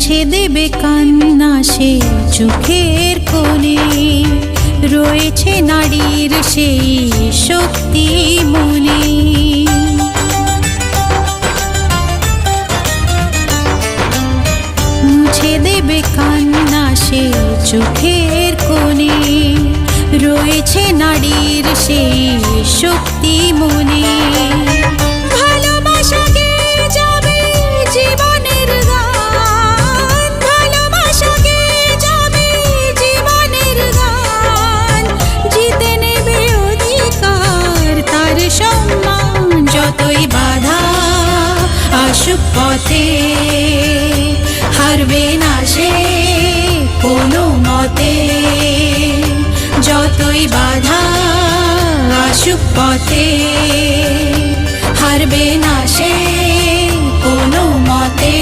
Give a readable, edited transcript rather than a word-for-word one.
মুছে দেবে কান্না সে চোখের কোণে, রয়েছে নারীর সেই শক্তি মনে। মুছে দেবে কান্না সে চোখের কোণে, রয়েছে নারীর সেই শক্তি মনে। ভালোবাসা গেয়ে যাবে জীবনের গান, ভালোবাসা গেয়ে যাবে জীবনের গান, জিতে নেবে অধিকার তার সম্মান। যতই বাধা আসুক পথে, হারবে না সে কোনো মতে। যতই বাধা আসুক পথে, হারবে না সে কোনো মতে।